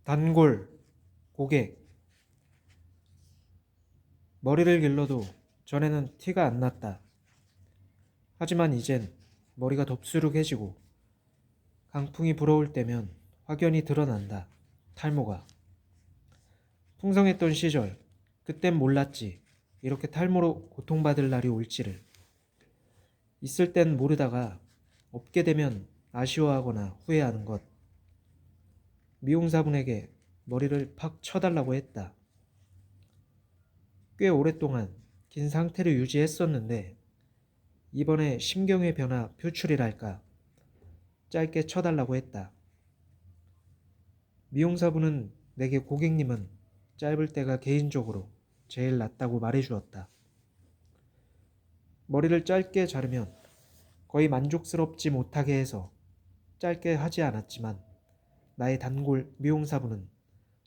단골, 고객, 머리를 길러도 전에는 티가 안 났다. 하지만 이젠 머리가 덥수룩해지고 강풍이 불어올 때면 확연히 드러난다. 탈모가. 풍성했던 시절, 그땐 몰랐지. 이렇게 탈모로 고통받을 날이 올지를. 있을 땐 모르다가 없게 되면 아쉬워하거나 후회하는 것. 미용사분에게 머리를 팍 쳐달라고 했다. 꽤 오랫동안 긴 상태를 유지했었는데 이번에 심경의 변화 표출이랄까 짧게 쳐달라고 했다. 미용사분은 내게 고객님은 짧을 때가 개인적으로 제일 낫다고 말해주었다. 머리를 짧게 자르면 거의 만족스럽지 못하게 해서 짧게 하지 않았지만 나의 단골 미용사분은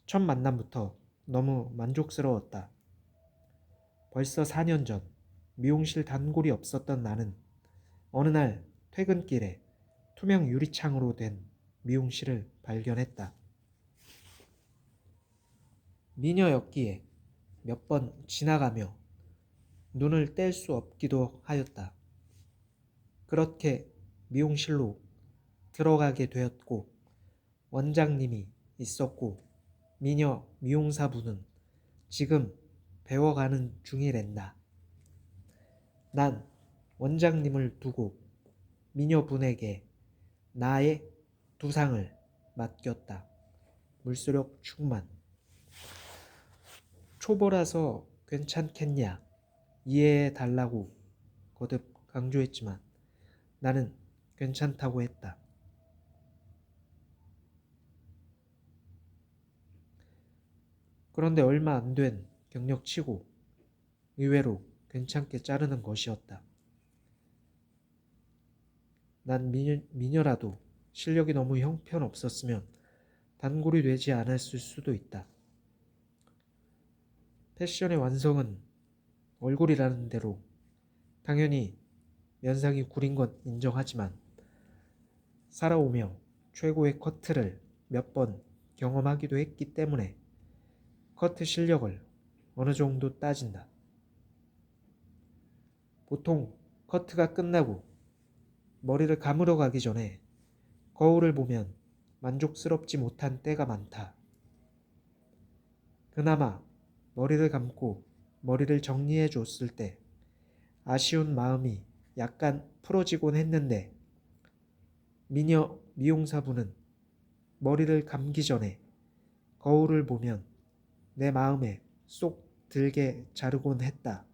첫 만남부터 너무 만족스러웠다. 벌써 4년 전 미용실 단골이 없었던 나는 어느 날 퇴근길에 투명 유리창으로 된 미용실을 발견했다. 미녀였기에 몇 번 지나가며 눈을 뗄 수 없기도 하였다. 그렇게 미용실로 들어가게 되었고 원장님이 있었고 미녀 미용사분은 지금 배워가는 중이란다. 난 원장님을 두고 미녀분에게 나의 두상을 맡겼다. 물수록 충만. 초보라서 괜찮겠냐 이해해 달라고 거듭 강조했지만 나는 괜찮다고 했다. 그런데 얼마 안 된 경력치고 의외로 괜찮게 자르는 것이었다. 난 미녀라도 실력이 너무 형편없었으면 단골이 되지 않았을 수도 있다. 패션의 완성은 얼굴이라는 대로 당연히 면상이 구린 건 인정하지만 살아오며 최고의 커트를 몇 번 경험하기도 했기 때문에 커트 실력을 어느 정도 따진다. 보통 커트가 끝나고 머리를 감으러 가기 전에 거울을 보면 만족스럽지 못한 때가 많다. 그나마 머리를 감고 머리를 정리해 줬을 때 아쉬운 마음이 약간 풀어지곤 했는데 미녀 미용사분은 머리를 감기 전에 거울을 보면 내 마음에 쏙 들게 자르곤 했다.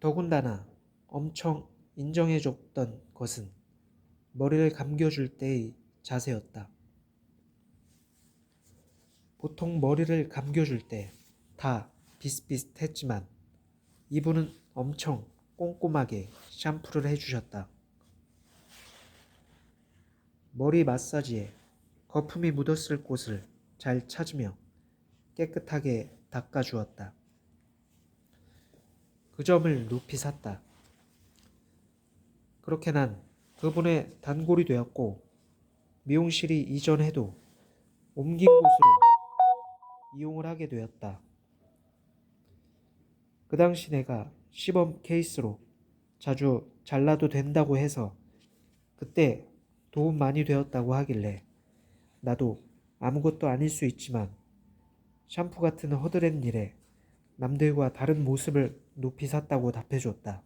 더군다나 엄청 인정해줬던 것은 머리를 감겨줄 때의 자세였다. 보통 머리를 감겨줄 때 다 비슷비슷했지만 이분은 엄청 꼼꼼하게 샴푸를 해주셨다. 머리 마사지에 거품이 묻었을 곳을 잘 찾으며 깨끗하게 닦아주었다. 그 점을 높이 샀다. 그렇게 난 그분의 단골이 되었고 미용실이 이전해도 옮긴 곳으로 이용을 하게 되었다. 그 당시 내가 시범 케이스로 자주 잘라도 된다고 해서 그때 도움 많이 되었다고 하길래 나도 아무것도 아닐 수 있지만 샴푸 같은 허드렛 일에 남들과 다른 모습을 높이 샀다고 답해줬다.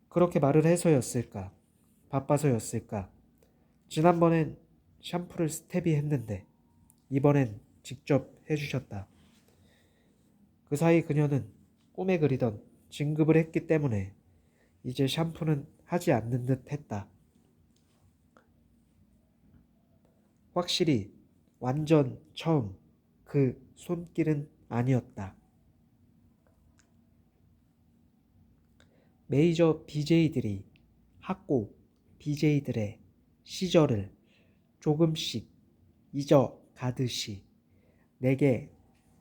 그렇게 말을 해서였을까? 바빠서였을까? 지난번엔 샴푸를 스텝이 했는데 이번엔 직접 해주셨다. 그 사이 그녀는 꿈에 그리던 진급을 했기 때문에 이제 샴푸는 하지 않는 듯 했다. 확실히 완전 처음 그 손길은 아니었다. 메이저 BJ들이 학고 BJ들의 시절을 조금씩 잊어가듯이 내게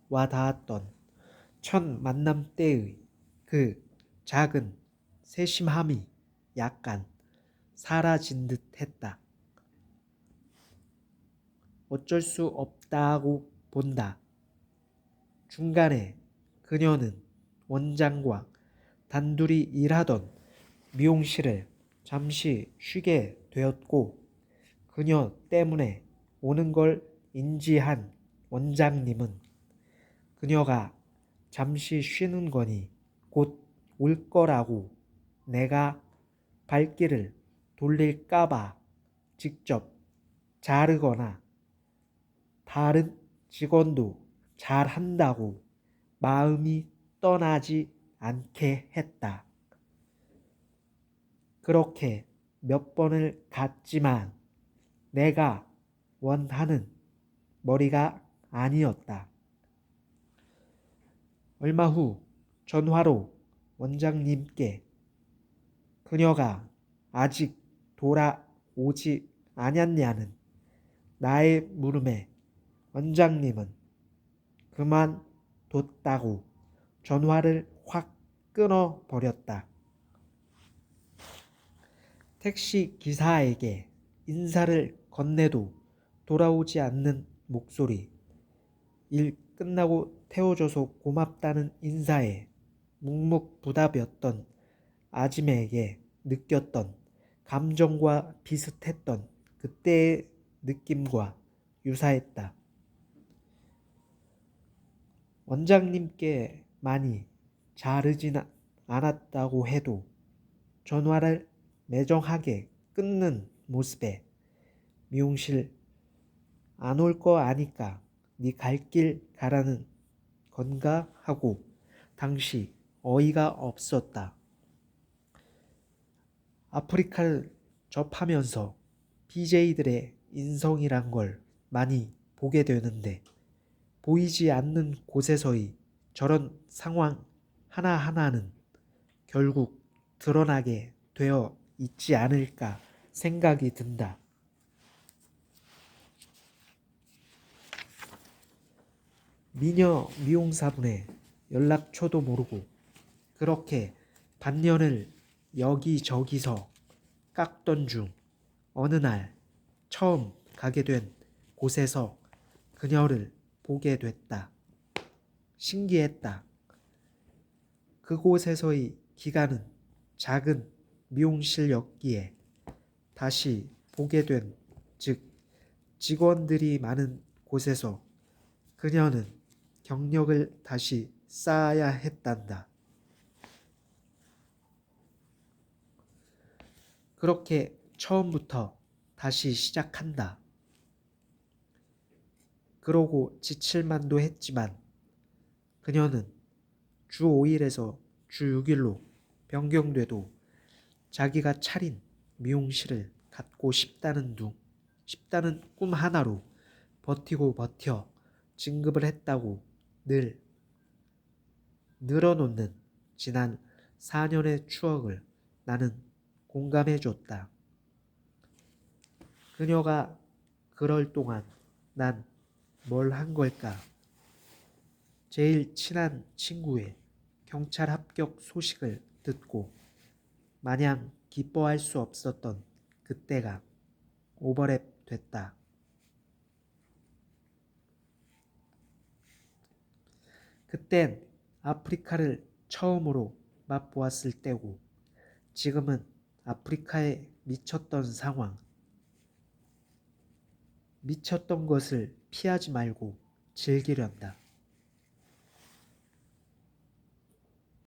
와닿았던 첫 만남 때의 그 작은 세심함이 약간 사라진 듯 했다. 어쩔 수 없다고 본다. 중간에 그녀는 원장과 단둘이 일하던 미용실을 잠시 쉬게 되었고 그녀 때문에 오는 걸 인지한 원장님은 그녀가 잠시 쉬는 거니 곧 올 거라고 내가 발길을 돌릴까봐 직접 자르거나 다른 직원도 잘한다고 마음이 떠나지 않게 했다. 그렇게 몇 번을 갔지만 내가 원하는 머리가 아니었다. 얼마 후 전화로 원장님께 그녀가 아직 돌아오지 않았냐는 나의 물음에 원장님은 그만뒀다고 전화를 확 끊어버렸다. 택시 기사에게 인사를 건네도 돌아오지 않는 목소리, 일 끝나고 태워줘서 고맙다는 인사에 묵묵부답이었던 아짐에게 느꼈던 감정과 비슷했던 그때의 느낌과 유사했다. 원장님께 많이 자르진 않았다고 해도 전화를 매정하게 끊는 모습에 미용실 안 올 거 아니까 네 갈 길 가라는 건가 하고 당시 어이가 없었다. 아프리카를 접하면서 BJ들의 인성이란 걸 많이 보게 되는데 보이지 않는 곳에서의 저런 상황 하나하나는 결국 드러나게 되어 있지 않을까 생각이 든다. 미녀 미용사분의 연락처도 모르고 그렇게 반년을 여기저기서 깎던 중 어느 날 처음 가게 된 곳에서 그녀를 보게 됐다. 신기했다. 그곳에서의 기간은 작은 미용실이었기에 다시 보게 된 즉 직원들이 많은 곳에서 그녀는 경력을 다시 쌓아야 했단다. 그렇게 처음부터 다시 시작한다. 그러고 지칠만도 했지만 그녀는 주 5일에서 주 6일로 변경돼도 자기가 차린 미용실을 갖고 싶다는 꿈 하나로 버티고 버텨 진급을 했다고 늘 늘어놓는 지난 4년의 추억을 나는 공감해줬다. 그녀가 그럴 동안 난 뭘 한 걸까? 제일 친한 친구의 경찰 합격 소식을 듣고 마냥 기뻐할 수 없었던 그때가 오버랩 됐다. 그땐 아프리카를 처음으로 맛보았을 때고 지금은 아프리카에 미쳤던 상황. 미쳤던 것을 피하지 말고 즐기련다.